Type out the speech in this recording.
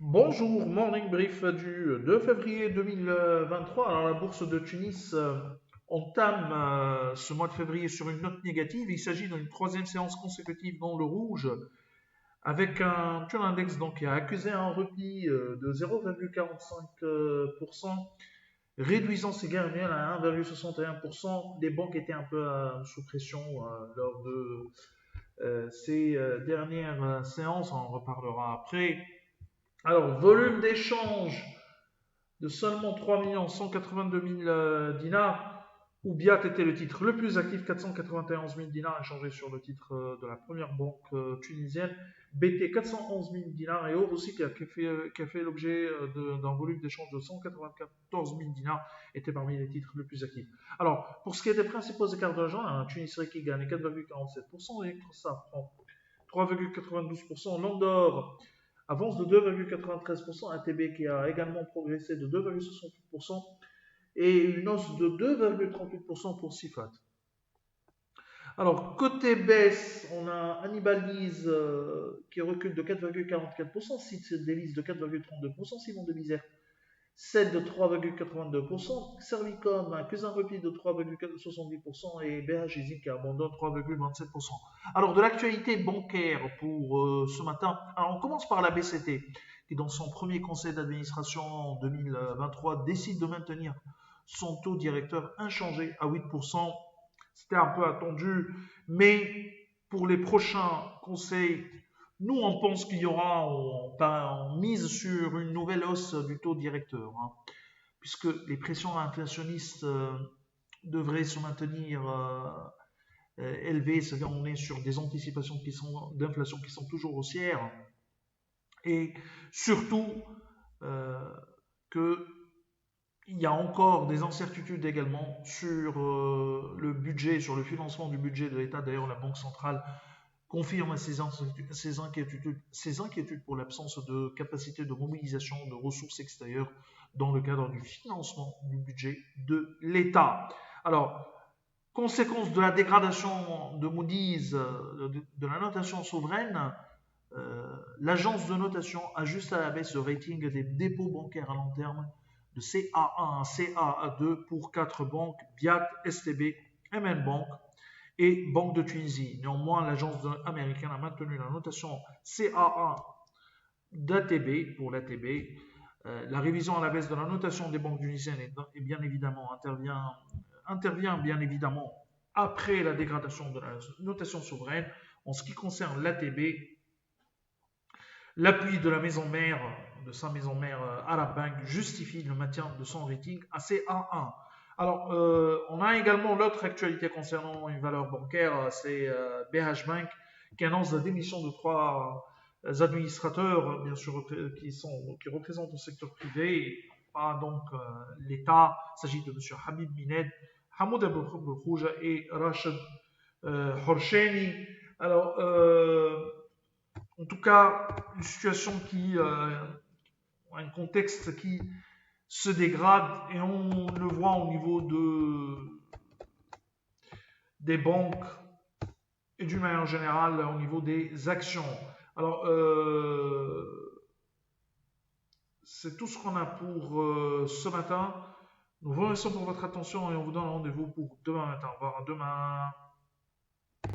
Bonjour, morning brief du 2 février 2023. Alors, la bourse de Tunis entame ce mois de février sur une note négative. Il s'agit d'une troisième séance consécutive dans le rouge, avec un taux index donc, qui a accusé un repli de 0,45%, réduisant ses gains annuels à 1,61%. Les banques étaient un peu sous pression lors de ces dernières séances, on en reparlera après. Alors, volume d'échange de seulement 3 182 000 dinars. Oubiat était le titre le plus actif, 491 000 dinars échangés sur le titre de la première banque tunisienne. BT 411 000 dinars et Or aussi qui a fait l'objet d'un volume d'échange de 194 000 dinars était parmi les titres les plus actifs. Alors, pour ce qui est des principaux écarts de l'argent, un Tunisri qui gagne 4,47%, Electrostar prend 3,92%, Landor avance de 2,93%, ATB qui a également progressé de 2,68% et une hausse de 2,38% pour Sifat. Alors, côté baisse, on a Hannibal Lise qui recule de 4,44%, Cite Delis de 4,32%, Simon de Bizère cède de 3,82%, Servicom accuse un repli de 3,70% et BHZ qui abandonne 3,27%. Alors, de l'actualité bancaire pour ce matin, alors on commence par la BCT qui, dans son premier conseil d'administration en 2023, décide de maintenir son taux directeur inchangé à 8%. C'était un peu attendu, mais pour les prochains conseils, nous, on pense qu'il y aura, on mise sur une nouvelle hausse du taux directeur, hein, puisque les pressions inflationnistes devraient se maintenir élevées, c'est-à-dire on est sur des anticipations d'inflation qui sont toujours haussières, et surtout euh, que il y a encore des incertitudes également sur le budget, sur le financement du budget de l'État. D'ailleurs, la Banque centrale confirme ses inquiétudes pour l'absence de capacité de mobilisation de ressources extérieures dans le cadre du financement du budget de l'État. Alors, conséquence de la dégradation de Moody's, de la notation souveraine, l'agence de notation ajuste à la baisse le rating des dépôts bancaires à long terme de CA1 à CA2 pour 4 banques, BIAT, STB, MN Bank et Banque de Tunisie. Néanmoins, l'agence américaine a maintenu la notation CA1 d'ATB pour l'ATB. La révision à la baisse de la notation des banques tunisiennes est bien évidemment intervient bien évidemment après la dégradation de la notation souveraine. En ce qui concerne l'ATB, l'appui de la maison mère, de sa maison mère Arab Bank, justifie le maintien de son rating à CA1. Alors, on a également l'autre actualité concernant une valeur bancaire, c'est BH Bank, qui annonce la démission de 3 administrateurs, bien sûr, qui représentent le secteur privé, pas donc l'État. Il s'agit de M. Habib Mined, Hamoud Abou Khouja et Rachid Horsheni. Alors, en tout cas, une situation un contexte qui se dégrade et on le voit au niveau des banques et d'une manière générale au niveau des actions. Alors, c'est tout ce qu'on a pour ce matin. Nous vous remercions pour votre attention et on vous donne rendez-vous pour demain matin. Au revoir, à demain.